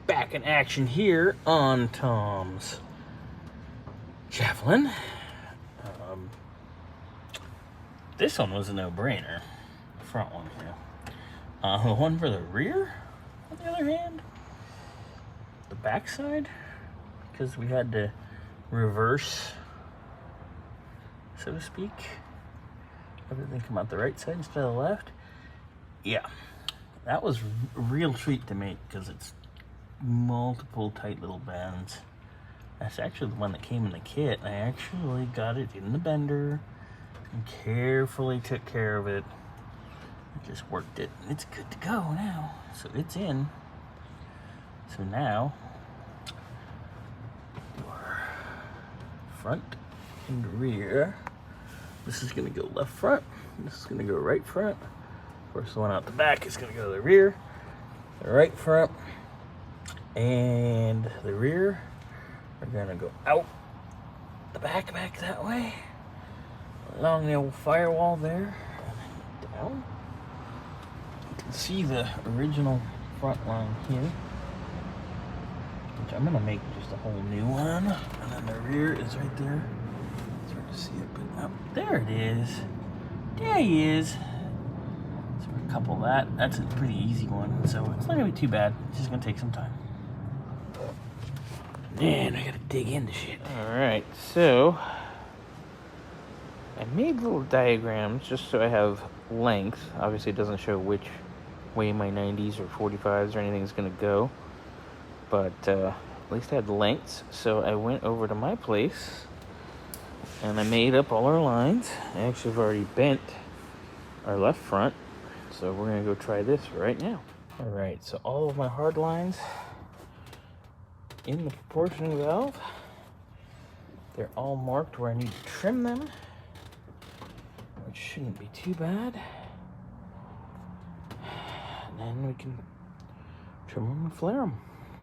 back in action here on Tom's Javelin. This one was a no-brainer. The front one, yeah. The one for the rear, on the other hand, the back side, because we had to reverse, so to speak, everything come out the right side instead of the left. Yeah, that was a real treat to make because it's multiple tight little bends. That's actually the one that came in the kit. I actually got it in the bender and carefully took care of it. I just worked it. It's good to go now. So it's in. So now, our front and rear. This is gonna go left front. This is gonna go right front. Of course, the one out the back is gonna go to the rear. The right front and the rear are gonna go out the back that way, along the old firewall there, and then down. You can see the original front line here, which I'm gonna make just a whole new one. And then the rear is right there. It's hard to see it, but there it is. There he is. So we're gonna couple that. That's a pretty easy one, so it's not gonna be too bad. It's just gonna take some time. Man, I gotta dig into shit. Alright, so I made little diagrams just so I have length. Obviously it doesn't show which way my 90s or 45s or anything is gonna go, but at least I had lengths. So I went over to my place and I made up all our lines. I actually have already bent our left front, so we're gonna go try this right now. Alright, so all of my hard lines in the proportioning valve, they're all marked where I need to trim them, which shouldn't be too bad. And then we can trim them and flare them.